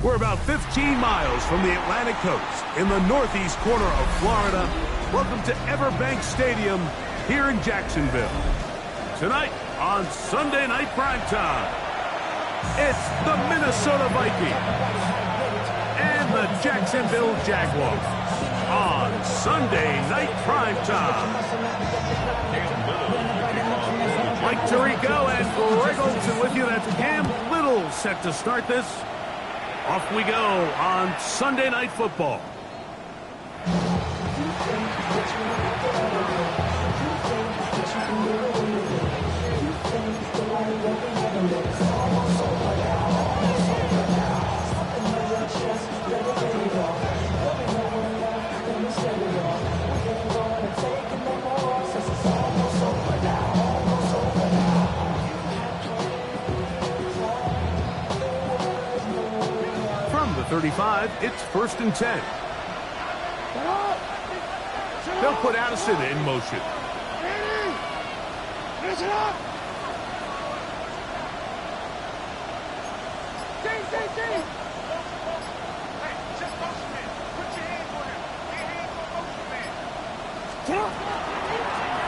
We're about 15 miles from the Atlantic coast in the northeast corner of Florida. Welcome to Everbank Stadium here in Jacksonville. Tonight on Sunday Night Primetime, it's the Minnesota Vikings and the Jacksonville Jaguars on Sunday Night Primetime. Mike Tirico and Greg Olsen with you. That's Cam Little set to start this. Off we go on Sunday Night Football. From the 35, it's 1st and 10. They'll put Addison in motion. Finish it up! Hey, just motion man. Put your hands on him. Get hands on motion man.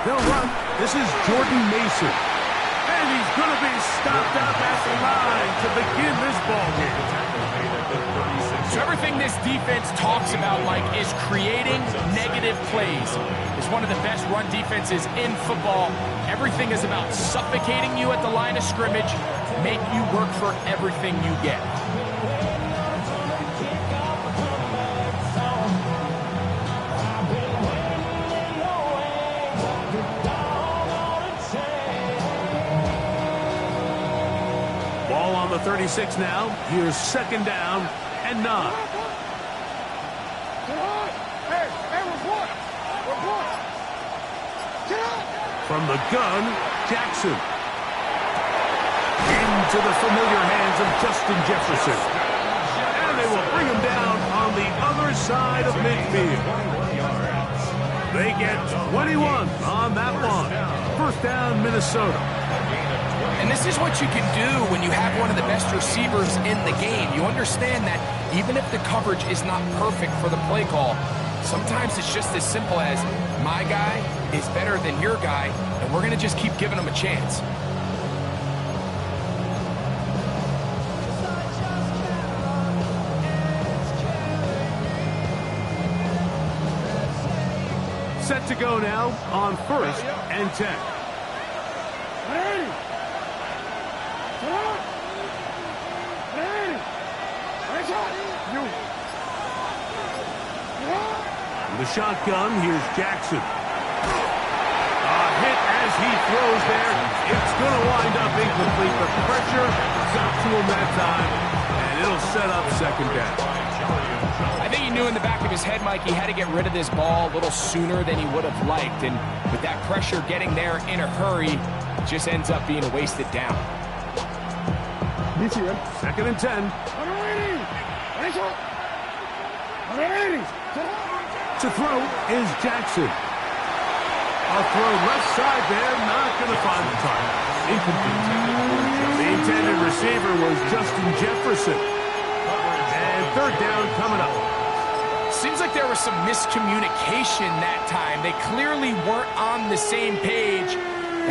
They'll run. This is Jordan Mason. And he's going to be stopped out at the line to begin this ball game. So everything this defense talks about, Mike, is creating negative plays. It's one of the best run defenses in football. Everything is about suffocating you at the line of scrimmage, make you work for everything you get. Ball on the 36 now. Here's 2nd down and 9. From the gun, Jackson. Into the familiar hands of Justin Jefferson. And they will bring him down on the other side of midfield. They get 21 on that one. 1st down, Minnesota. And this is what you can do when you have one of the best receivers in the game. You understand that even if the coverage is not perfect for the play call, sometimes it's just as simple as my guy is better than your guy, and we're going to just keep giving him a chance. Set to go now on 1st and 10. The shotgun, here's Jackson. A hit as he throws there. It's going to wind up incomplete. The pressure got to him that time, and it'll set up 2nd down. I think he knew in the back of his head, Mike, he had to get rid of this ball a little sooner than he would have liked. And with that pressure getting there in a hurry, it just ends up being a wasted down. 2nd and 10. To throw is Jackson. A throw left side there, not going to find the target. Incomplete. The intended receiver was Justin Jefferson. And 3rd down coming up. Seems like there was some miscommunication that time. They clearly weren't on the same page.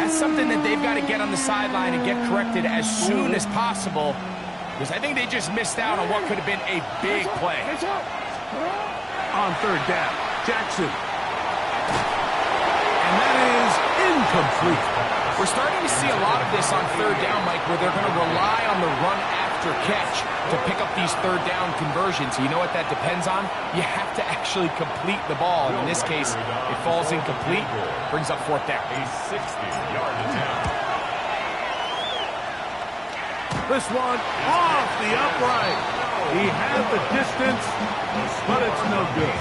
That's something that they've got to get on the sideline and get corrected as soon as possible, because I think they just missed out on what could have been a big play. On 3rd down, Jackson. And that is incomplete. We're starting to see a lot of this on 3rd down, Mike, where they're going to rely on the run after catch to pick up these 3rd down conversions. You know what that depends on? You have to actually complete the ball. And in this case, it falls incomplete, brings up 4th down. A 60-yard attempt. This one off the upright. He had the distance, but it's no good.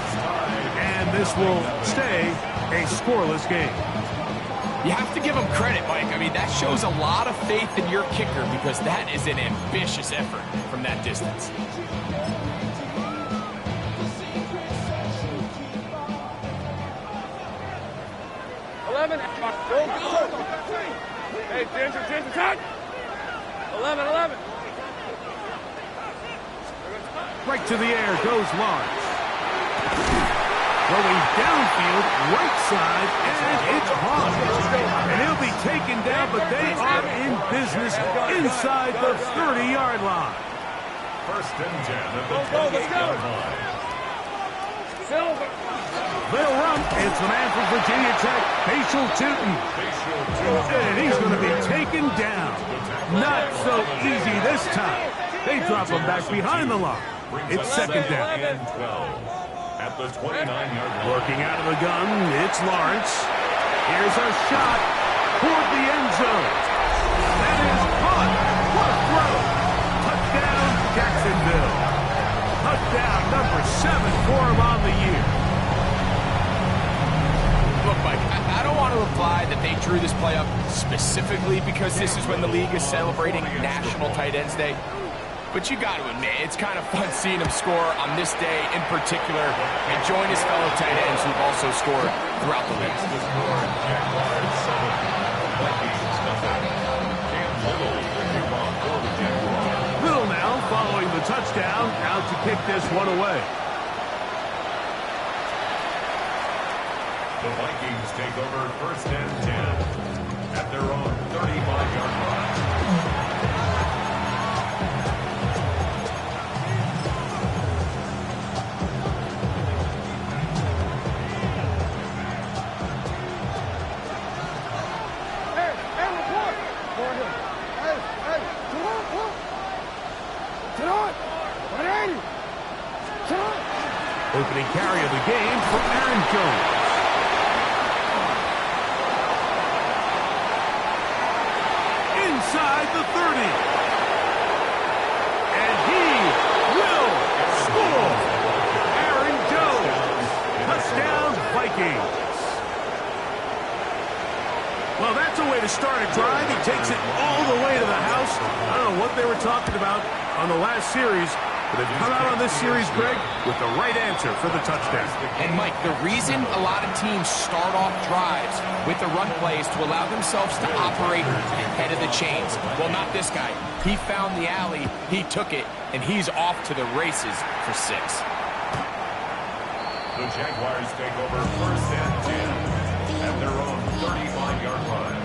And this will stay a scoreless game. You have to give him credit, Mike. I mean, that shows a lot of faith in your kicker, because that is an ambitious effort from that distance. Go. Hey, attention, 11. Right to the air goes Lawrence. Going downfield, right side, and it's caught. And he'll be taken down, but they are in business inside the 30-yard line. First and 10 at the 28-yard line. They'll run. It's the man from Virginia Tech, Facial Tootin. And he's going to be taken down. Not so easy this time. They drop him back behind the line. It's second down. And 12. At the 29-yard line. Working out of the gun, it's Lawrence. Here's a shot toward the end zone. That is caught. What a throw. Touchdown, Jacksonville. Touchdown number 7 for him on the year. Look, Mike, I don't want to imply that they drew this play up specifically because this is when the league is celebrating National Tight Ends Day. But you got to admit, it's kind of fun seeing him score on this day in particular and join his fellow tight ends who've also scored throughout the league. Little now following the touchdown, out to kick this one away. The Vikings take over first and 10 at their own 35-yard line. Opening carry of the game for Aaron Jones. Inside the 30. And he will score. Aaron Jones. Touchdown, Vikings. Well, that's a way to start a drive. He takes it all the way to the house. I don't know what they were talking about on the last series, but they've come out on this series, Greg, with the right answer for the touchdown. And, Mike, the reason a lot of teams start off drives with the run plays to allow themselves to operate ahead of the chains. Well, not this guy. He found the alley, he took it, and he's off to the races for 6. The Jaguars take over first and 10 at their own 35-yard line.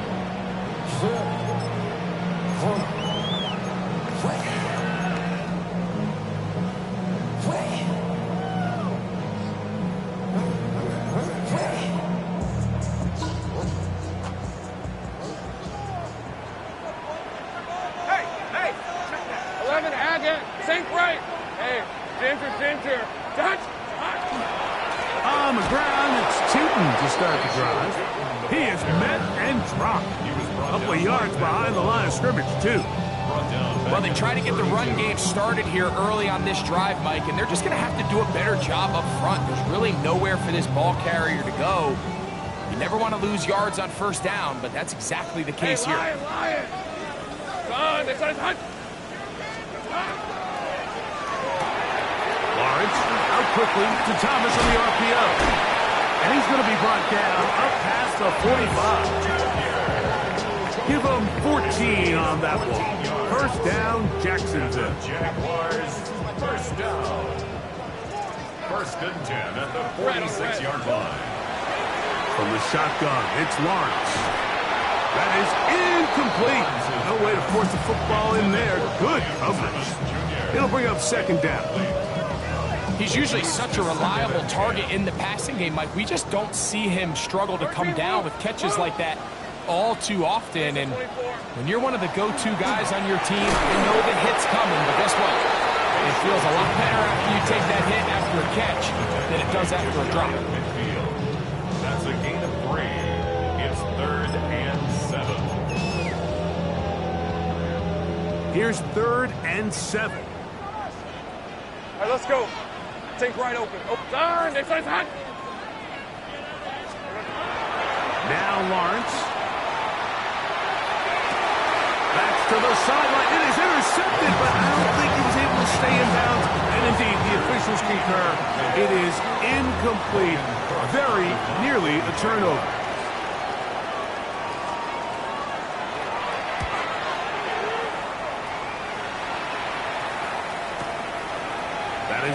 Ginger. Touch. On the ground, it's Tootin to start the drive. He is met and dropped. A couple of yards behind the line of scrimmage, too. Well, they try to get the run game started here early on this drive, Mike, and they're just going to have to do a better job up front. There's really nowhere for this ball carrier to go. You never want to lose yards on first down, but that's exactly the case here. Lion. Lawrence out quickly to Thomas on the RPO. And he's going to be brought down up past the 45. Give him 14 on that one. First down, Jacksonville. Jaguars, first down. First and 10 at the 46-yard line. From the shotgun, it's Lawrence. That is incomplete. No way to force the football in there. Good coverage. It'll bring up second down. He's usually such a reliable target in the passing game, Mike. We just don't see him struggle to come down with catches like that all too often. And when you're one of the go-to guys on your team, you know the hit's coming. But guess what? It feels a lot better after you take that hit after a catch than it does after a drop. That's a gain of 3. It's 3rd and 7. Here's 3rd and 7. All right, let's go. Take right open. Turn. Next side's hot. Now Lawrence. That's to the sideline. It is intercepted, but I don't think he was able to stay in bounds. And indeed, the officials concur. It is incomplete. Very nearly a turnover.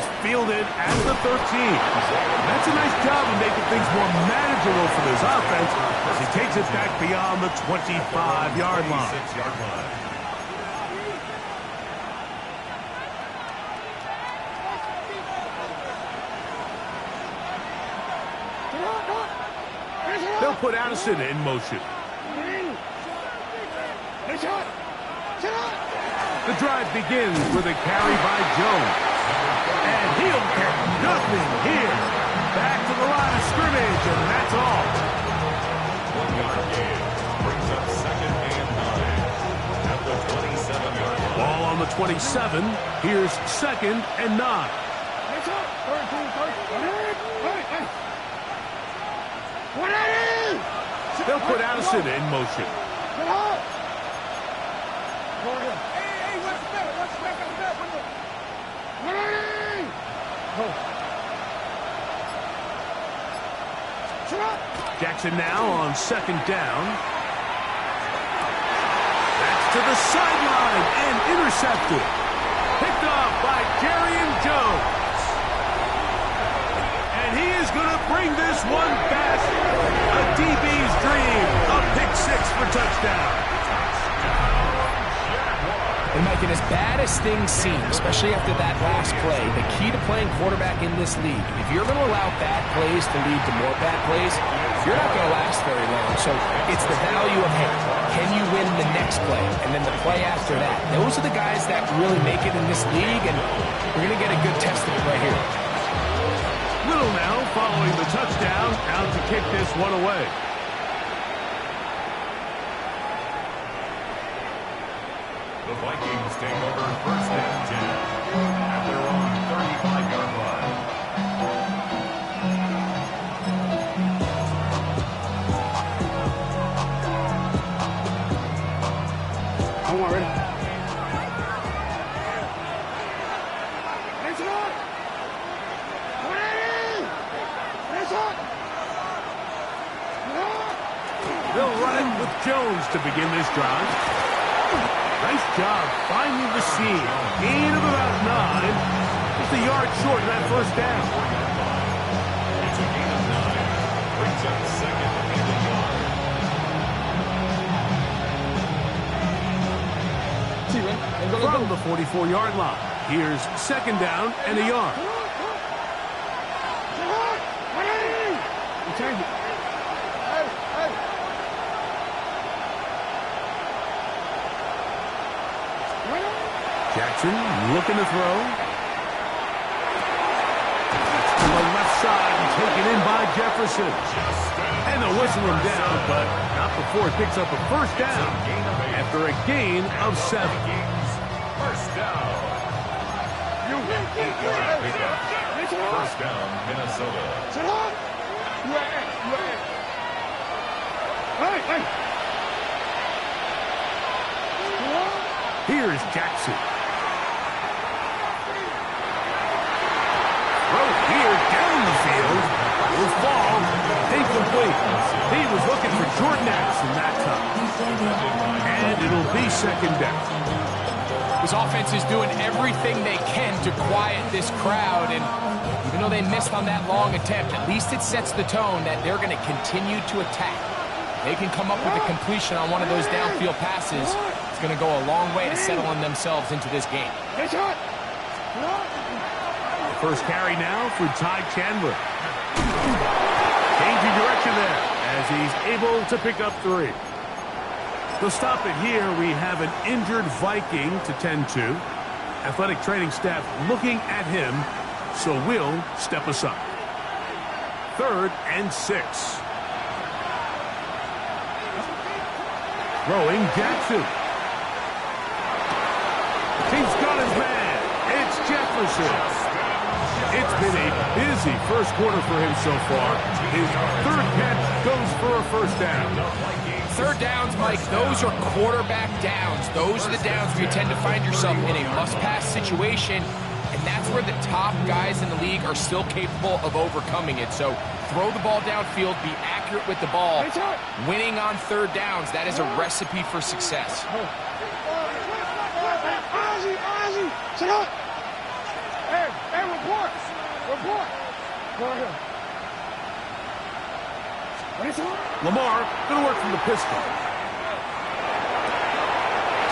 He's fielded at the 13. That's a nice job of making things more manageable for this offense as he takes it back beyond the 25-yard line. They'll put Addison in motion. The drive begins with a carry by Jones. And he'll get nothing here. Back to the line of scrimmage, and that's all. 1-yard gain brings up 2nd and 9 at the 27-yard line. Ball on the 27. Here's 2nd and 9. They'll put Addison in motion. Jackson now on 2nd down. That's to the sideline and intercepted. Picked off by Jerry Jones. And he is going to bring this one back. A DB's dream. A pick 6 for touchdown. And Mike, and as bad as things seem, especially after that last play, the key to playing quarterback in this league, if you're going to allow bad plays to lead to more bad plays, you're not going to last very long. So it's the value of, hey, can you win the next play? And then the play after that. Those are the guys that really make it in this league, and we're going to get a good test of it right here. Little now following the touchdown, out to kick this one away. The Vikings take over 1st and 10 at their own 35-yard line. Come on, ready? They'll run it with Jones to begin this drive. Nice job finding the seam. Gain of about 9. Just a yard short of that 1st down. It's a gain of 9. Brings up 2nd and a yard. From the 44-yard line, here's 2nd down and a yard. Jackson looking to throw. That's to the left side and taken in by Jefferson. And they'll whistle him down, but not before he picks up a 1st down after a gain of 7. 1st down. 8-yard pickup. 1st down, Minnesota. Here's Jackson. Throw here down the field. Will fall. Incomplete. He was looking for Jordan Addison that time. And it'll be 2nd down. This offense is doing everything they can to quiet this crowd, and even though they missed on that long attempt, at least it sets the tone that they're going to continue to attack. They can come up with a completion on one of those downfield passes. It's going to go a long way to settling themselves into this game. The first carry now for Ty Chandler. Changing direction there as he's able to pick up 3. To stop it here, we have an injured Viking to tend to. Athletic training staff looking at him, so we'll step aside. 3rd and 6. Throwing Jackson. He's got his man. It's Jefferson. It's been a busy first quarter for him so far. His 3rd catch goes for a 1st down. 3rd downs, Mike, those are quarterback downs. Those are the downs where you tend to find yourself in a must-pass situation, and that's where the top guys in the league are still capable of overcoming it. So throw the ball downfield, be accurate with the ball. Winning on 3rd downs, that is a recipe for success. Hey, Lamar going to work from the pistol.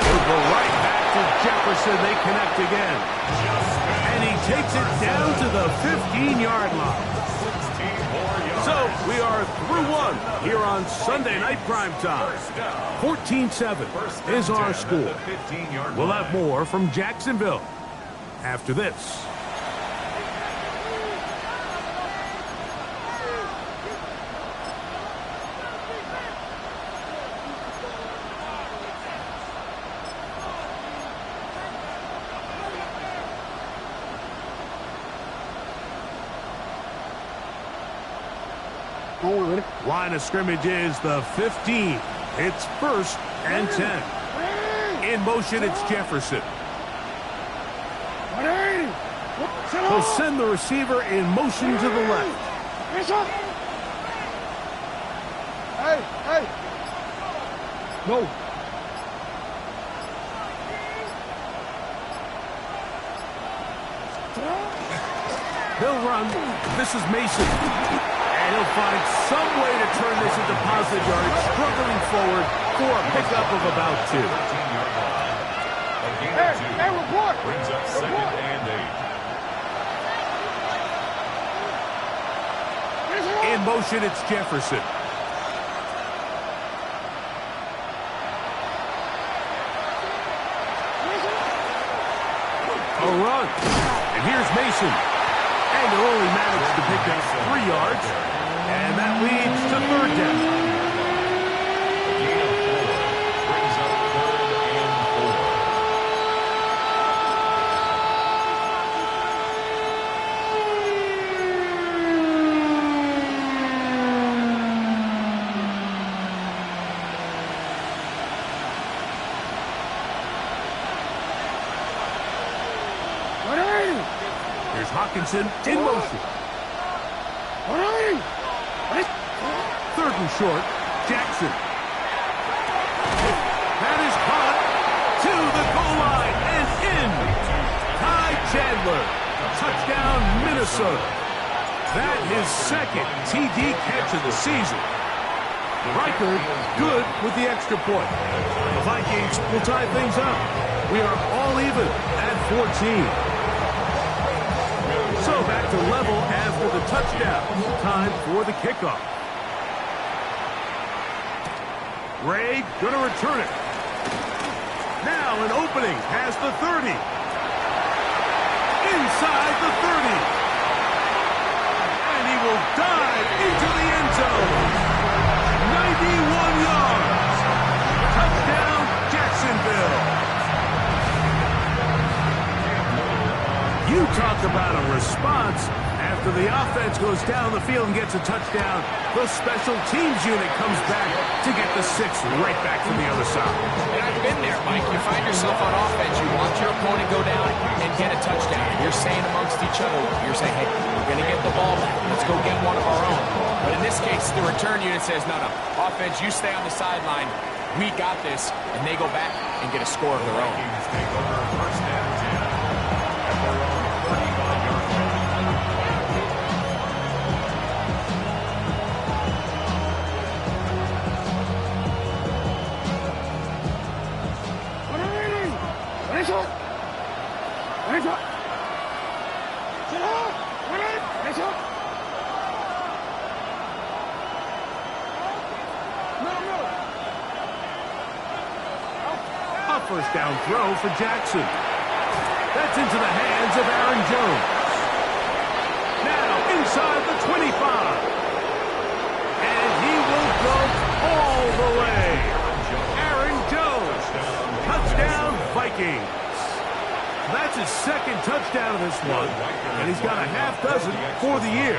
With the right back to Jefferson, they connect again. And he takes it down to the 15-yard line. So we are through one here on Sunday Night Primetime. 14-7 is our score. We'll have more from Jacksonville after this. Line of scrimmage is the 15. It's 1st and 10. In motion, it's Jefferson. He'll send the receiver in motion to the left. No. He'll run. This is Mason. And he'll find some way to turn this into positive yardage, struggling forward for a pickup of about 2. Hey, report! Brings up 2nd and 8. In motion, it's Jefferson. A run. And here's Mason. And they'll only manage to pick up 3 yards. And that leads to 3rd down. Gain of 4 brings up 3rd and 4. Here's Hawkinson in motion. 3rd and short, Jackson. That is caught to the goal line and in. Ty Chandler, touchdown Minnesota. That his 2nd TD catch of the season. Riker good with the extra point. The Vikings will tie things up. We are all even at 14. So back to level after the touchdown. Time for the kickoff. Ray going to return it. Now an opening past the 30. Inside the 30. And he will dive into the end zone. 91 yards. Touchdown, Jacksonville. You talk about a response. After the offense goes down the field and gets a touchdown, the special teams unit comes back to get the 6 right back from the other side. And I've been there, Mike. You find yourself on offense, you watch your opponent go down and get a touchdown. You're saying amongst each other, you're saying, hey, we're going to get the ball back. Let's go get one of our own. But in this case, the return unit says, no, offense, you stay on the sideline. We got this. And they go back and get a score of their own. Vikings take over 1st and 10 at their own 35-yard line. A 1st down throw for Jackson. That's into the hands of Aaron Jones. Now inside the 25. And he will go all the way. Aaron Jones. Touchdown, Vikings. That's his 2nd touchdown of this one. And he's got a half dozen for the year.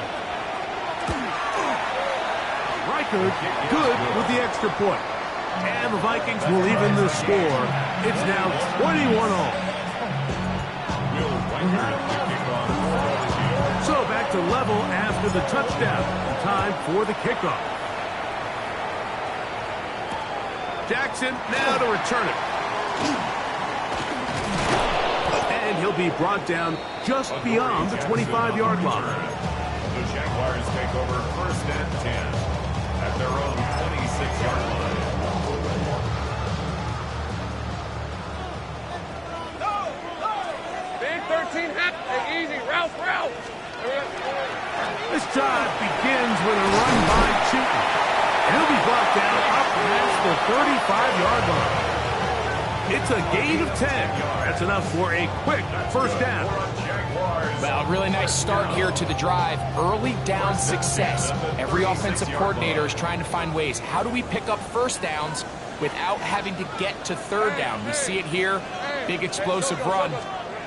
Riker good with the extra point. And the Vikings will even the score. It's now 21-all. So back to level after the touchdown. Time for the kickoff. Jackson now to return it. And he'll he'll be brought down just beyond the 25-yard line. The Jaguars take over 1st and 10 at their own 26-yard line. Big 13 half. Hey, easy. Route. This drive begins with a run by Chuton. He'll be brought down up past the 35-yard line. It's a gain of 10. That's enough for a quick first down. Well, really nice start here to the drive. Early down success. Every offensive coordinator is trying to find ways. How do we pick up first downs without having to get to third down? We see it here. Big explosive run.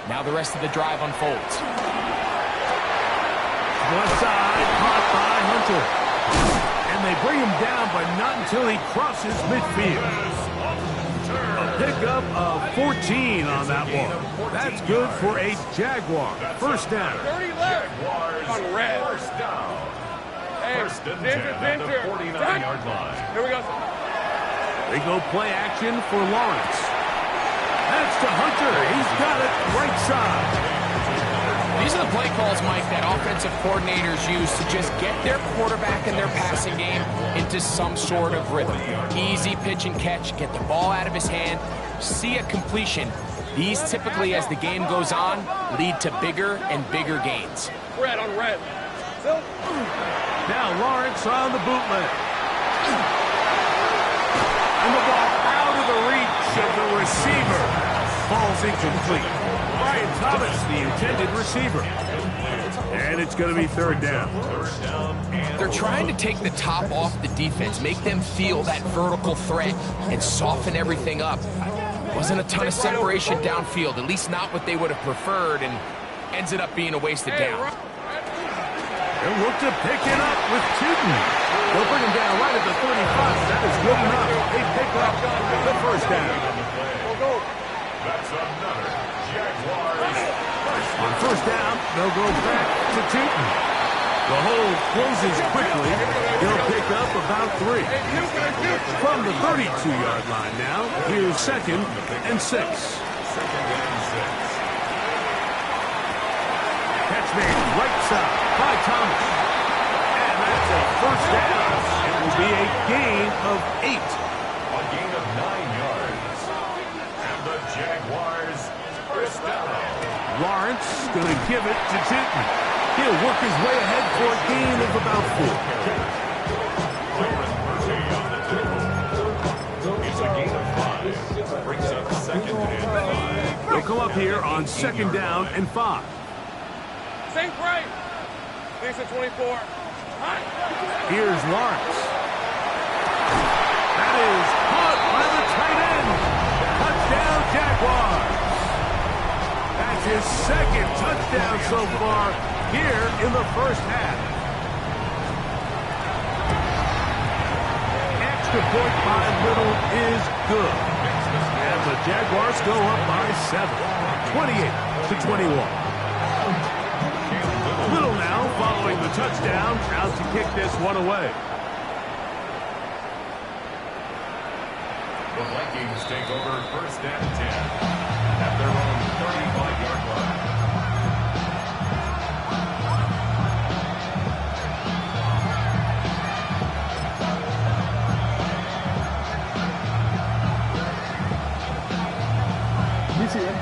Now the rest of the drive unfolds. Left side, caught by Hunter. And they bring him down, but not until he crosses midfield. A pickup of 14 on that one. That's good for a Jaguar. First down. 30 left. On red. First down. Hey, First and 10 at the 49-yard line. Here we go. They go play action for Lawrence. That's to Hunter. He's got it right side. These are the play calls, Mike, that offensive coordinators use to just get their quarterback and their passing game into some sort of rhythm. Easy pitch and catch, get the ball out of his hand, see a completion. These typically, as the game goes on, lead to bigger and bigger gains. Red on red. Now Lawrence on the bootleg. And the ball out of the reach of the receiver. Falls incomplete. Brian Thomas, the intended receiver. And it's going to be third down. They're trying to take the top off the defense, make them feel that vertical threat, and soften everything up. Wasn't a ton of separation downfield, at least not what they would have preferred, and ended up being a wasted down. They'll look to pick it up with Chuton. They'll bring him down right at the 35. That is good enough. They pick up the first down. Go. That's another Jaguars. On first down, they'll go back to Chuton. The hole closes quickly. He'll pick up about 3. From the 32-yard line now, here's 2nd and 6. Catch made right side by Thomas. And that's a first down. It will be a gain of 8. A gain of 9 yards. And the Jaguars first down. Lawrence going to give it to Chuton. He'll work his way ahead for a gain of about 4. It's a gain of 5. Brings up 2nd and 5. They'll come up here on 2nd down and 5. Sink right. Thanks at 24. Here's Lawrence. That is caught by the tight end. Touchdown, Jaguars. That's his 2nd touchdown so far here in the first half. Extra point by Little is good. And the Jaguars go up by 7, 28-21. Little now following the touchdown, out to kick this one away. The Vikings take over 1st and 10 at their own 35-yard line. You see it?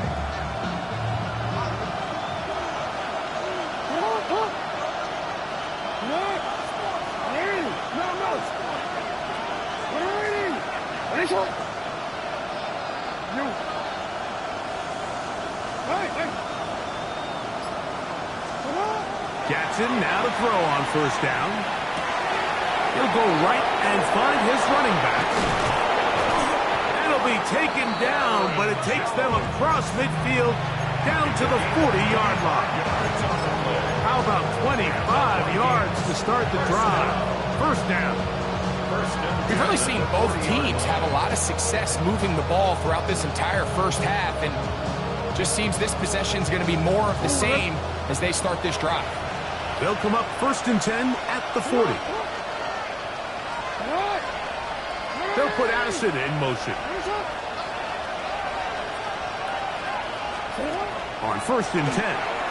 Jackson now to throw on first down. He'll go right and find his running back. It'll be taken down, but it takes them across midfield down to the 40-yard line. How about 25 yards to start the drive? First down. We've really seen both teams have a lot of success moving the ball throughout this entire first half, and just seems this possession is going to be more of the same as they start this drive. They'll come up 1st and 10 at the 40. They'll put Addison in motion. On 1st and 10,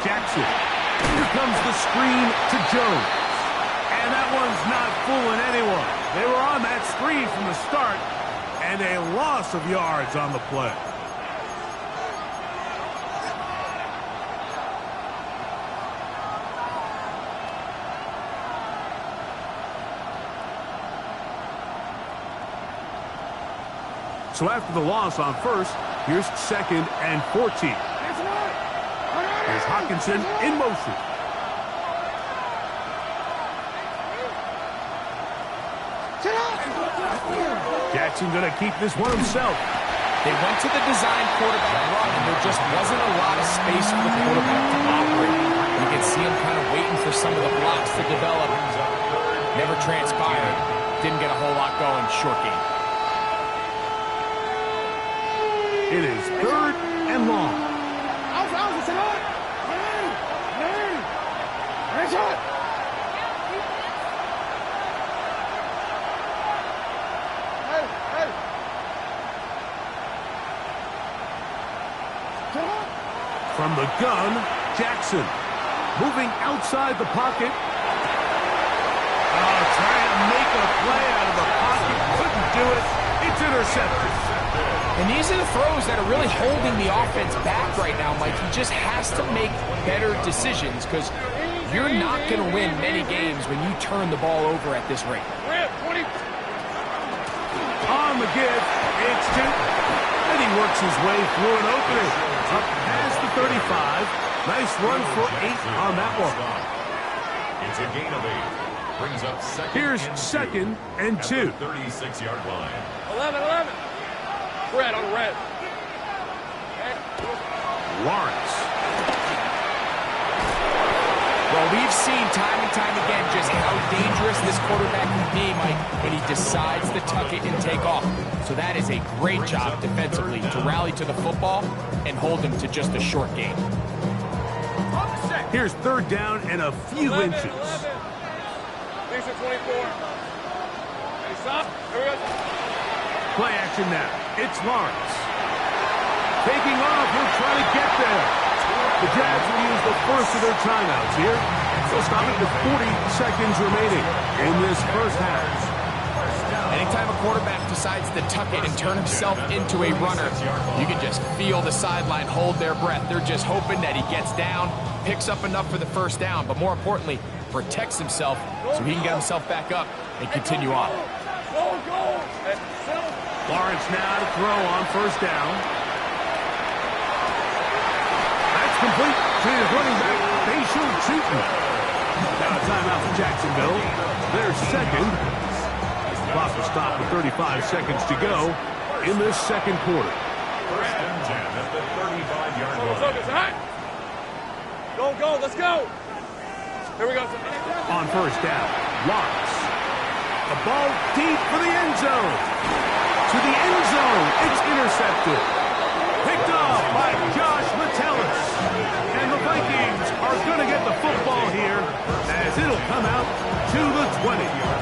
Jackson. Here comes the screen to Jones. And that one's not fooling anyone. They were on that screen from the start, and a loss of yards on the play. So after the loss on 1st, here's 2nd and 14. Here's Hawkinson in motion. Jackson going to keep this one himself. They went to the design quarterback run, and there just wasn't a lot of space for the quarterback to operate. You can see him kind of waiting for some of the blocks to develop. Never transpired. Didn't get a whole lot going. Short game. It is 3rd and long. From the gun, Jackson. Moving outside the pocket. Trying to make a play out of the pocket. Couldn't do it. It's intercepted. And these are the throws that are really holding the offense back right now, Mike. He just has to make better decisions because you're not going to win many games when you turn the ball over at this rate. On the give, it's Jensen. And he works his way through an opening. Up past the 35. Nice run for 8 on that one. It's a gain of 8. Brings up 2nd. Here's 2nd and 2. 36-yard line. 11. Red on red. Lawrence. Well, we've seen time and time again just how dangerous this quarterback can be, Mike, when he decides to tuck it and take off. So that is a great job defensively to rally to the football and hold him to just a short game. Here's 3rd down and a few 11. inches. These are 24. Hey, stop. Here we go. Play action now. It's Lawrence. Taking off. He'll try to get there. The Jags will use the first of their timeouts here. They'll stop it with 40 seconds remaining in this first half. Anytime a quarterback decides to tuck it and turn himself into a runner, you can just feel the sideline hold their breath. They're just hoping that he gets down, picks up enough for the first down, but more importantly, protects himself so he can get himself back up and continue on. Lawrence now to throw on 1st down. That's complete to his running back, facial treatment. Now a timeout for Jacksonville. Their 2nd. Clock will stop with 35 seconds to go in this 2nd quarter. 1st and 10 at the 35-yard line. Go, let's go. Here we go. On 1st down, Lawrence. The ball deep for the end zone. To the end zone, it's intercepted. Picked off by Josh Metellus. And the Vikings are going to get the football here as it'll come out to the 20.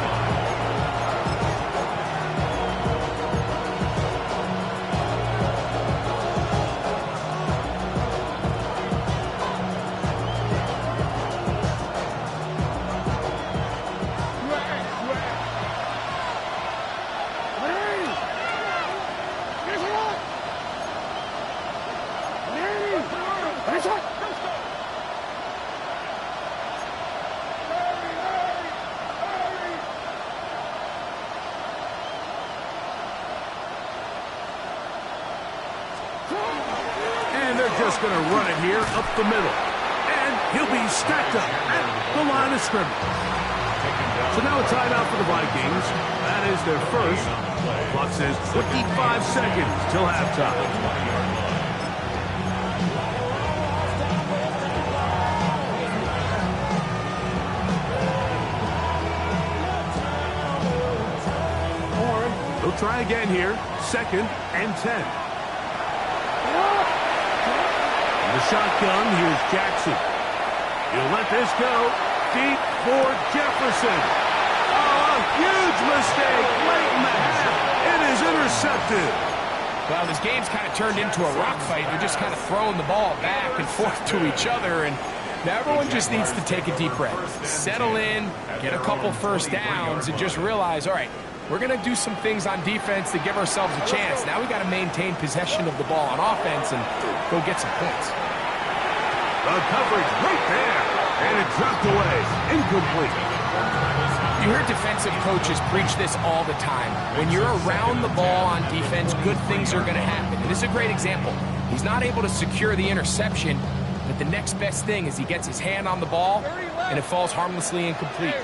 Just going to run it here up the middle. And he'll be stacked up at the line of scrimmage. So now a timeout for the Vikings. That is their first. Clock says 25 seconds till halftime. They'll try again here. 2nd and 10. The shotgun, here's Jackson. He'll let this go deep for Jefferson. Oh, a huge mistake late in the half. It is intercepted. Well, this game's kind of turned into a rock fight. They're just kind of throwing the ball back and forth to each other, and now everyone just needs to take a deep breath, settle in, get a couple first downs, and just realize, all right, we're going to do some things on defense to give ourselves a chance. Now we got to maintain possession of the ball on offense and go get some points. The coverage right there, and it dropped away, incomplete. You hear defensive coaches preach this all the time. When you're around the ball on defense, good things are going to happen. And this is a great example. He's not able to secure the interception, but the next best thing is he gets his hand on the ball, and it falls harmlessly incomplete.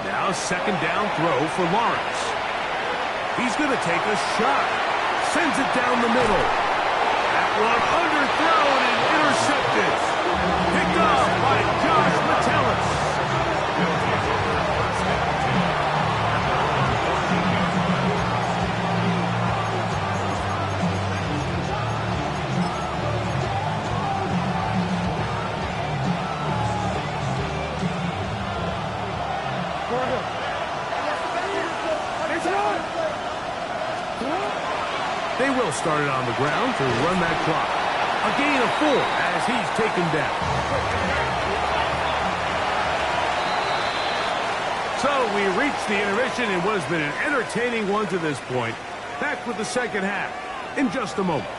Now second down throw for Lawrence. He's going to take a shot. Sends it down the middle. That one underthrown and intercepted. Picked up by Josh Metellus. They will start it on the ground to run that clock. A gain of 4 as he's taken down. So we reached the intermission in what has been an entertaining one to this point. Back with the second half in just a moment.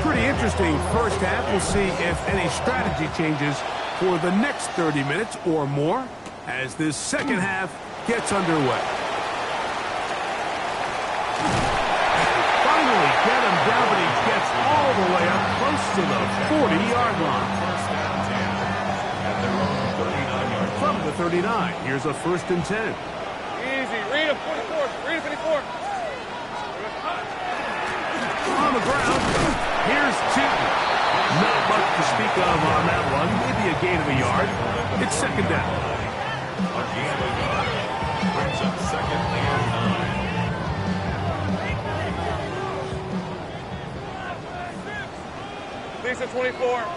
Pretty interesting first half. We'll see if any strategy changes for the next 30 minutes or more as this second half gets underway. Finally get him down, but he gets all the way up close to the 40-yard line. From the 39, here's a 1st and 10. Easy. Read him, 44. Read him, 54. On the ground, here's 2. Not much to speak of on that one. Maybe a gain of a yard. It's second down. A gain of a yard brings up second and 9. Lisa, 24.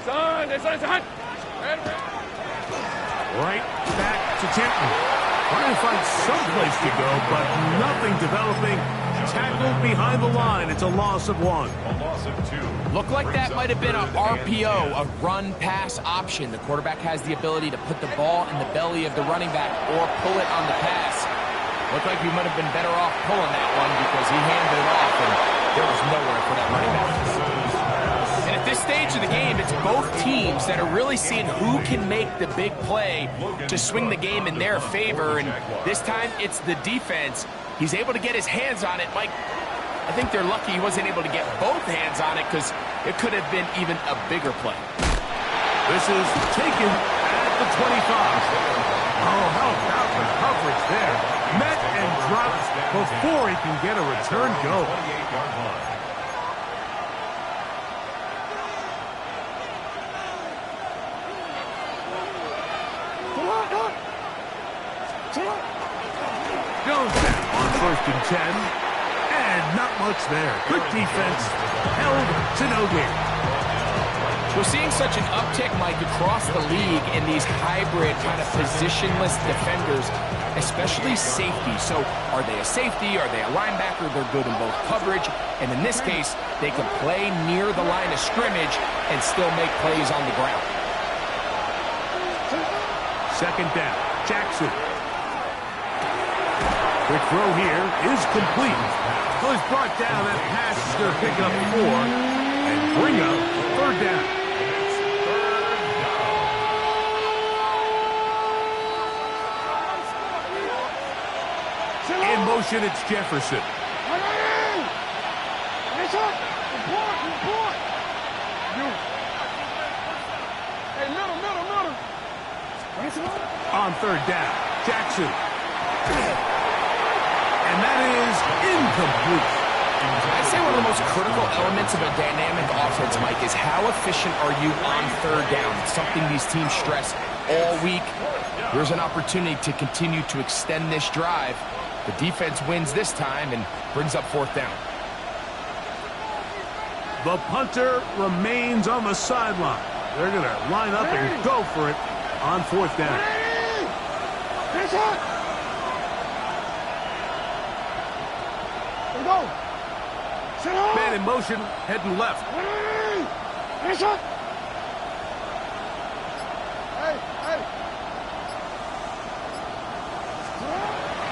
Son. Right back to Tinton. Trying to find someplace to go, but nothing developing. Tackled behind the line. It's a loss of 1. A loss of 2. Looked like that might have been a RPO, a run-pass option. The quarterback has the ability to put the ball in the belly of the running back or pull it on the pass. Looked like he might have been better off pulling that one because he handed it off, and there was nowhere for that running back. And at this stage of the game, it's both teams that are really seeing who can make the big play to swing the game in their favor, and this time it's the defense. He's able to get his hands on it. Mike, I think they're lucky he wasn't able to get both hands on it because it could have been even a bigger play. This is taken at the 25. Oh, how about the coverage there? Met and dropped before he can get a return go. 28-yard line. Jones back on 1st and 10. And not much there. Good defense. Held to no gain. We're seeing such an uptick, Mike, across the league in these hybrid kind of positionless defenders, especially safety. So are they a safety? Are they a linebacker? They're good in both coverage. And in this case, they can play near the line of scrimmage and still make plays on the ground. Second down. Jackson. Quick throw here is complete. So he's brought down. That pass is going to pick up 4 and bring up 3rd down. In motion, it's Jefferson. On 3rd down, Jackson. And that is incomplete. I'd say one of the most critical elements of a dynamic offense, Mike, is how efficient are you on 3rd down? It's something these teams stress all week. Here's an opportunity to continue to extend this drive. The defense wins this time and brings up 4th down. The punter remains on the sideline. They're going to line up and go for it on 4th down. Man in motion, heading left.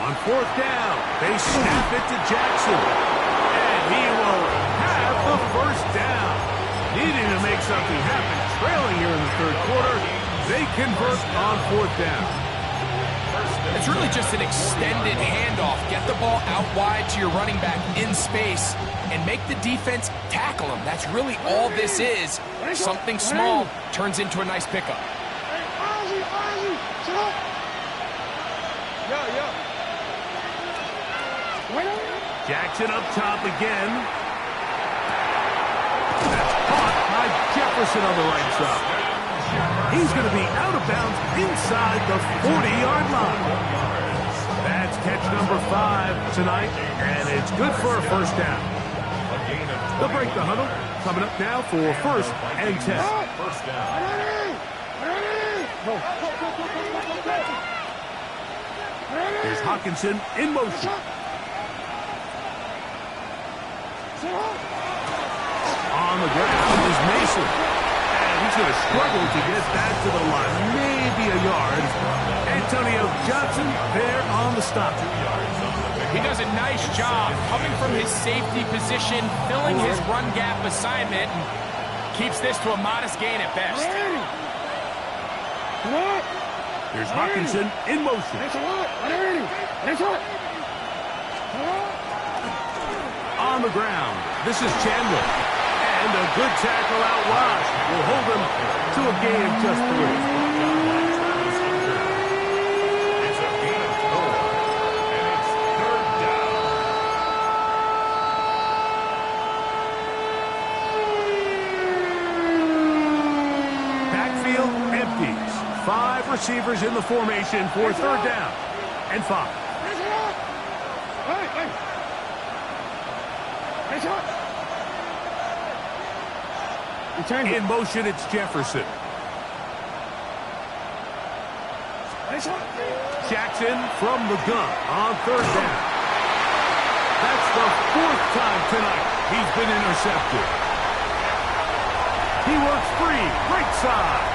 On 4th down, they snap it to Jackson. And he will have the 1st down. Needing to make something happen, trailing here in the 3rd quarter. They convert on 4th down. It's really just an extended handoff. Get the ball out wide to your running back in space and make the defense tackle him. That's really all this is. Something small turns into a nice pickup. Jackson up top again. That's caught by Jefferson on the right side. He's going to be out of bounds inside the 40-yard line. That's catch number 5 tonight, and it's good for a 1st down. They'll break the huddle. Coming up now for 1st and 10. 1st down. Here's Hawkinson in motion. On the ground is Mason. And he's going to struggle to get back to the line. Maybe a yard. Antonio Johnson there on the stop. He does a nice job coming from his safety position, filling his run gap assignment, and keeps this to a modest gain at best. Here's Hawkinson in motion. On the ground, this is Chandler. And a good tackle out wide will hold him to a gain of just 3. It's a gain of 4, and it's 3rd down. Backfield empties. 5 receivers in the formation for 3rd down and 5. In motion, it's Jefferson. Jackson from the gun on 3rd down. That's the 4th time tonight he's been intercepted. He works free, right side.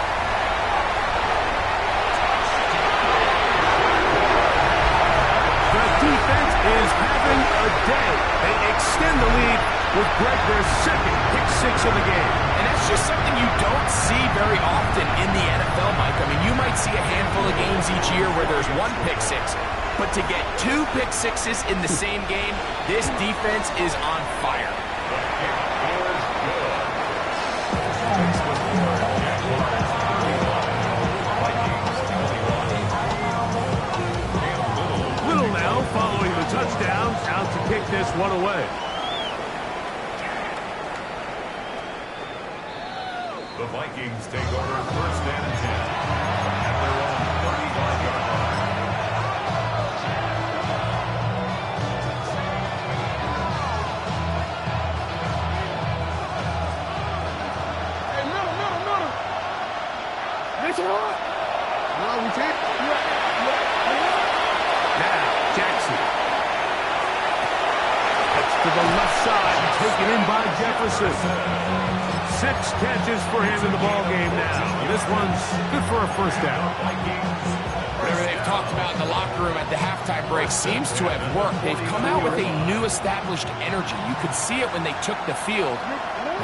The defense is having a day. They extend the lead with Greg their 2nd pick-6 of the game. And that's just something you don't see very often in the NFL, Mike. I mean, you might see a handful of games each year where there's 1 pick-6. But to get 2 pick-6s in the same game, this defense is on fire. Little now following the touchdown, out to kick this one away. The Vikings take over 1st and 10 at their own 35-yard line. Hey, middle. That's all right. No, we can't. Now, Jackson. That's to the left side, taken in by Jefferson. 6 catches for him in the ballgame now. This one's good for a 1st down. Whatever they've talked about in the locker room at the halftime break seems to have worked. They've come out with a new established energy. You could see it when they took the field.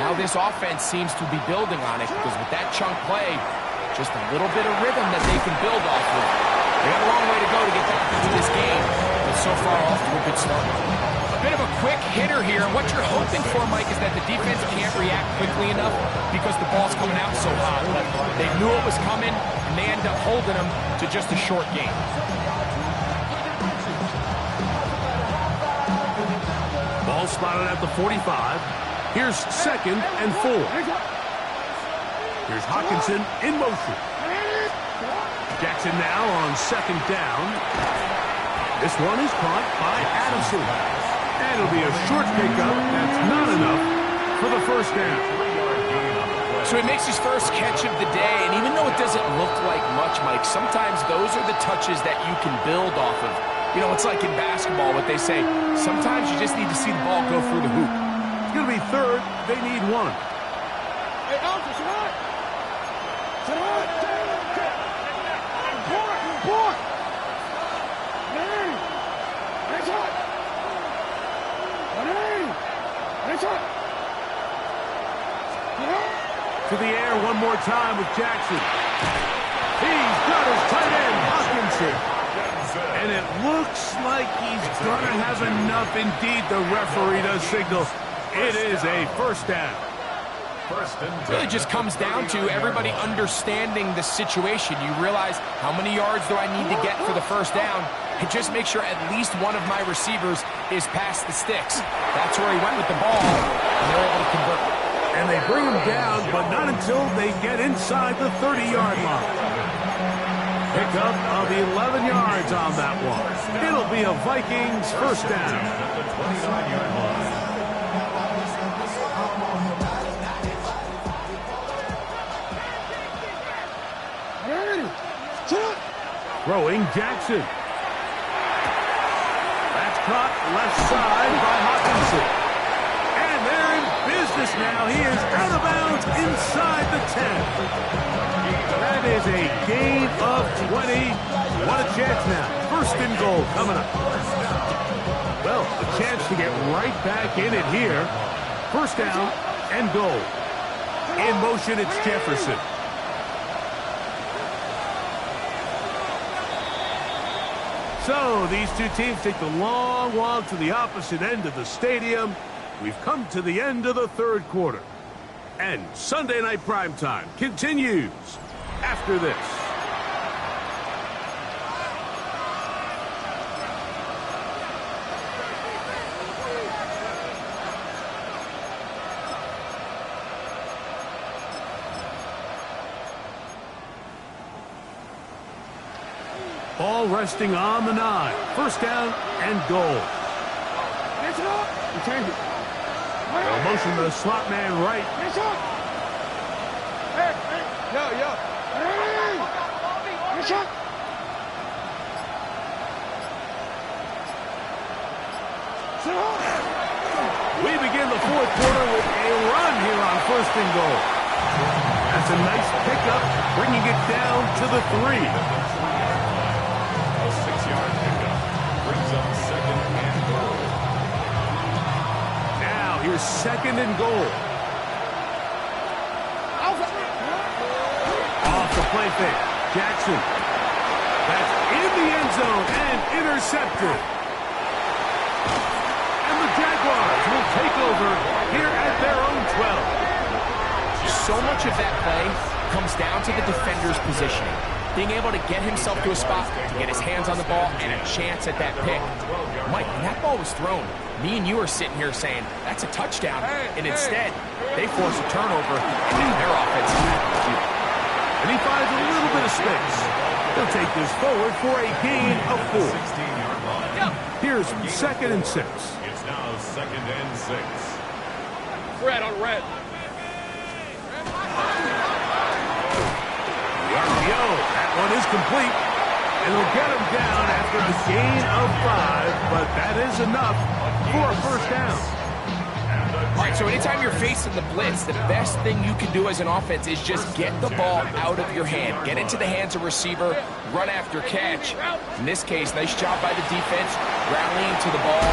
Now this offense seems to be building on it because with that chunk play, just a little bit of rhythm that they can build off of. They got a long way to go to get back into this game, but so far off to a good start. A bit of a quick hitter here. What you're hoping for, Mike, is that the defense can't react quickly enough because the ball's coming out so hot. But they knew it was coming, and they end up holding them to just a short game. Ball spotted at the 45. Here's 2nd and 4. Here's Hawkinson in motion. Jackson now on 2nd down. This one is caught by Addison. And it'll be a short pickup. That's not enough for the first down. So he makes his first catch of the day, and even though it doesn't look like much, Mike, sometimes those are the touches that you can build off of. You know, it's like in basketball, what they say, sometimes you just need to see the ball go through the hoop. It's going to be third. They need one. Hey, Alpha, sit on! Sit on! Report! To the air one more time with Jackson. He's got his tight end, Hawkinson. And it looks like he's going to have enough. Indeed, the referee does signal. It is a first down. It really just comes down to everybody understanding the situation. You realize how many yards do I need to get for the first down, and just make sure at least one of my receivers is past the sticks. That's where he went with the ball, and they're able to convert. And they bring him down, but not until they get inside the 30-yard line. Pickup of 11 yards on that one. It'll be a Vikings first down. Throwing Jackson. That's caught left side by Hawkinson. And they're in business now. He is out of bounds inside the 10. That is a gain of 20. What a chance now. First and goal coming up. Well, a chance to get right back in it here. First down and goal. In motion, it's Jefferson. So these two teams take the long walk to the opposite end of the stadium. We've come to the end of the third quarter. And Sunday Night Primetime continues after this. Ball resting on the 9. First down and goal. They'll motion the slot man right. We begin the fourth quarter with a run here on first and goal. That's a nice pickup, bringing it down to the 3. A 6-yard pickup brings up second and goal. Now here's second and goal. Off the play fake. Jackson. That's in the end zone and intercepted. And the Jaguars will take over here at their own 12. So much of that play comes down to the defender's positioning. Being able to get himself to a spot, to get his hands on the ball, and a chance at that pick. Mike, when that ball was thrown, me and you are sitting here saying, that's a touchdown. And instead, they force a turnover, and then their offense is back to you. And he finds a little bit of space. He'll take this forward for a gain of 4. 16-yard line. Here's second and 6. It's now second and 6. Red on red. The RPO, that one is complete. And they'll get him down after a gain of 5, but that is enough for a first down. All right, so anytime you're facing the blitz, the best thing you can do as an offense is just get the ball out of your hand. Get into the hands of receiver, run after catch. In this case, nice job by the defense, rallying to the ball.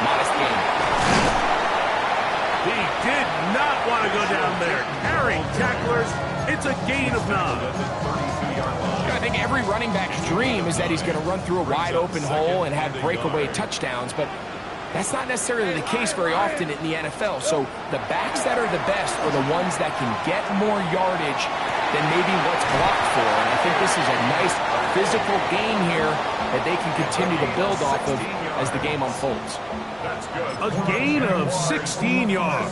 Modest gain. He did not want to go down there. Carrying tacklers, it's a gain of 9. I think every running back's dream is that he's going to run through a wide open hole and have breakaway touchdowns, but that's not necessarily the case very often in the NFL. So the backs that are the best are the ones that can get more yardage than maybe what's blocked for. And I think this is a nice physical gain here that they can continue to build off of as the game unfolds. A gain of 16 yards.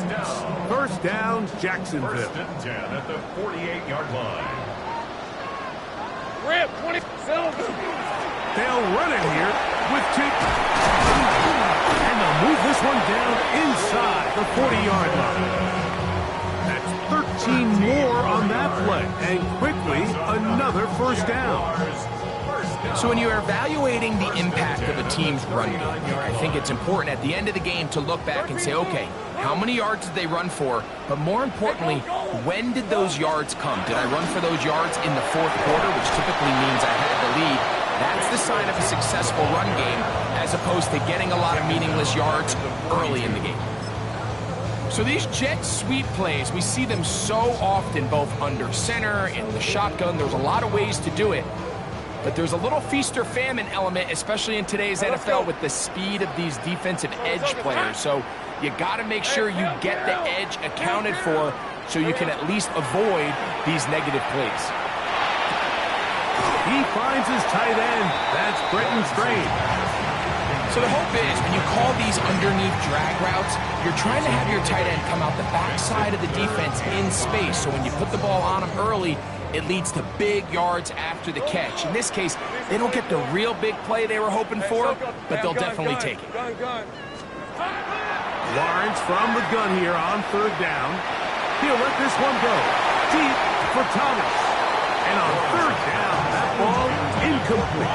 First down, Jacksonville. First and 10 at the 48-yard line. Rip, 20. They'll run it here with two. And they'll move this one down inside the 40-yard line. That's 13 more on that play. And quickly, another first down. So when you're evaluating the impact of a team's run game, I think it's important at the end of the game to look back and say, okay, how many yards did they run for? But more importantly, when did those yards come? Did I run for those yards in the fourth quarter, which typically means I had the lead? That's the sign of a successful run game, as opposed to getting a lot of meaningless yards early in the game. So these jet sweep plays, we see them so often, both under center, in the shotgun. There's a lot of ways to do it. But there's a little feast or famine element, especially in today's NFL, with the speed of these defensive edge players. So you got to make sure you get the edge accounted for so you can at least avoid these negative plays. He finds his tight end. That's Brenton Strange. So the hope is when you call these underneath drag routes, you're trying to have your tight end come out the backside of the defense in space. So when you put the ball on him early, it leads to big yards after the catch. In this case, they don't get the real big play they were hoping for, but they'll definitely take it. Lawrence from the gun here on third down. He'll let this one go. Deep for Thomas. And on third down, that ball incomplete.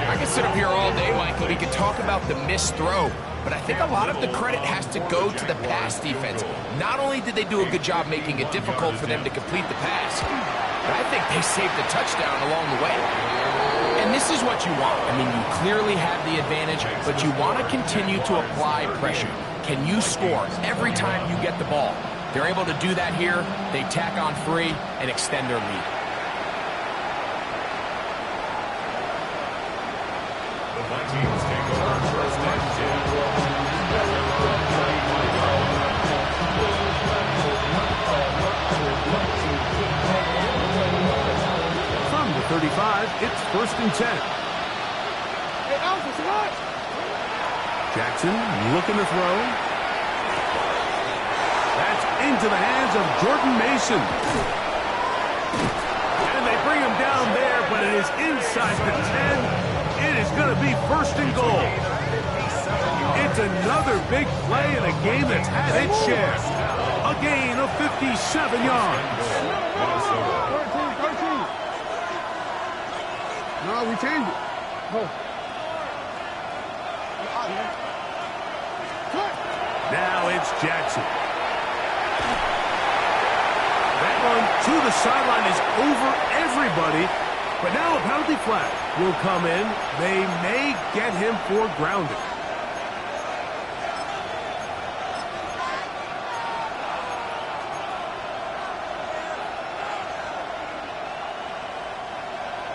I could sit up here all day, Michael. We could talk about the missed throw, but I think a lot of the credit has to go to the pass defense. Not only did they do a good job making it difficult for them to complete the pass, but I think they saved the touchdown along the way. And this is what you want. I mean, you clearly have the advantage, but you want to continue to apply pressure. Can you score every time you get the ball? They're able to do that here. They tack on 3 and extend their lead. Vikings take over first and 10. From the 35, it's first and 10. Jackson looking to throw. That's into the hands of Jordan Mason. And they bring him down there, but it is inside the 10. It is going to be first and goal. It's another big play in a game that's had its share. A gain of 57 yards. No, we changed it. Now it's Jackson. That one to the sideline is over everybody. But now a penalty flag will come in. They may get him for grounding.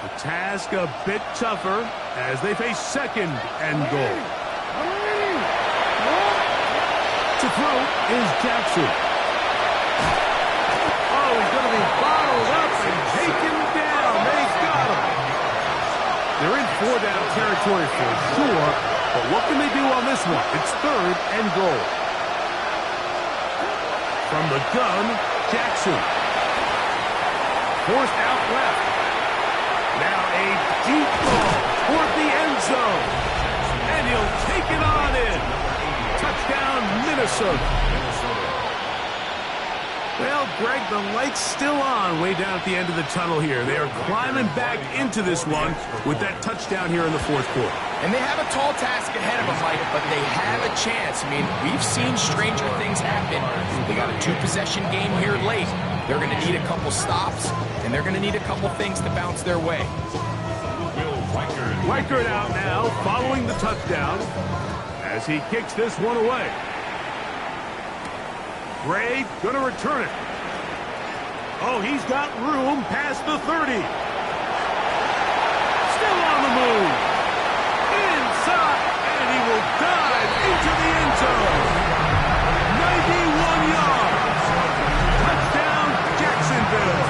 The task a bit tougher as they face second and goal. To throw is Jackson. Oh, he's going to be bottled up and taken down. They got him. They're in 4-down territory for sure, but what can they do on this one? It's third and goal. From the gun, Jackson. Forced out left. Now a deep ball toward the end zone. And he'll take it on in. Touchdown, Minnesota. Well, Greg, the light's still on way down at the end of the tunnel here. They are climbing back into this one with that touchdown here in the fourth quarter. And they have a tall task ahead of them, Mike, but they have a chance. I mean, we've seen stranger things happen. They got a 2-possession game here late. They're going to need a couple stops, and they're going to need a couple things to bounce their way. Weichert out now, following the touchdown, as he kicks this one away. Gray going to return it. Oh, he's got room past the 30. Still on the move. Inside, and he will dive into the end zone. 91 yards. Touchdown, Jacksonville.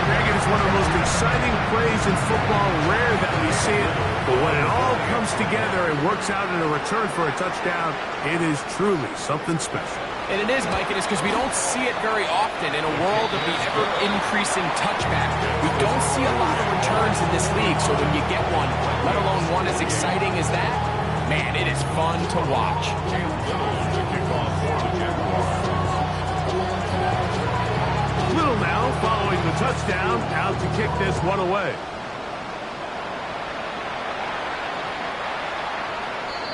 Greg, it is one of the most exciting plays in football. Rare that we see it, but when it all comes together and works out in a return for a touchdown, it is truly something special. And it is, Mike, and it's because we don't see it very often in a world of the ever-increasing touchback. We don't see a lot of returns in this league, so when you get one, let alone one as exciting as that, man, it is fun to watch. Little now following the touchdown, out to kick this one away.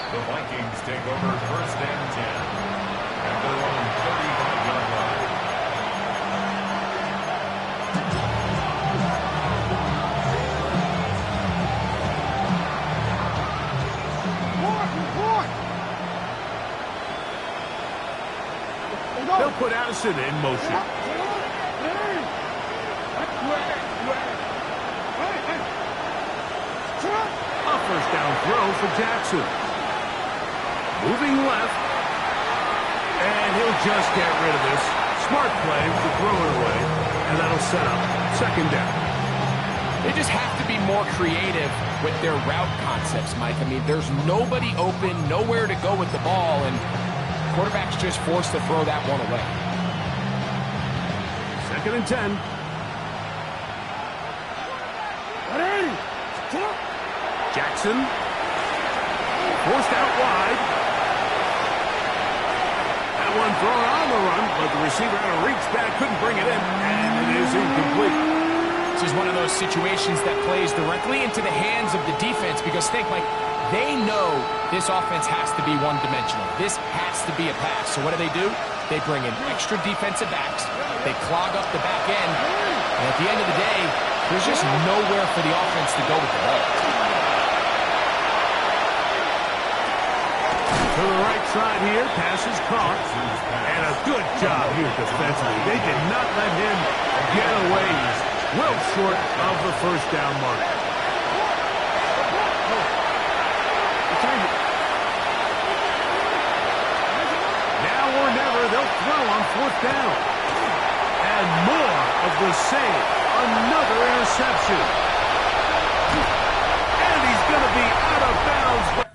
The Vikings take over 1st and 10. And they're on 35-yard line. They'll put Addison in motion. A first down throw for Jackson. Moving left. And he'll just get rid of this. Smart play to throw it away. And that'll set up 2nd down. They just have to be more creative with their route concepts, Mike. I mean, there's nobody open, nowhere to go with the ball, and quarterback's just forced to throw that one away. 2nd and 10. Jackson. Forced out wide. That one thrown on the run, but the receiver had to reach back, couldn't bring it in, and it is incomplete. This is one of those situations that plays directly into the hands of the defense because think, Mike, they know this offense has to be one-dimensional. This has to be a pass. So what do? They bring in extra defensive backs. They clog up the back end. And at the end of the day, there's just nowhere for the offense to go with the ball. To the right side here, pass is caught. And a good job here defensively. They did not let him get away. He's well short of the 1st down mark. Now or never, they'll throw on 4th down. And more of the same. Another interception. And he's going to be out of bounds.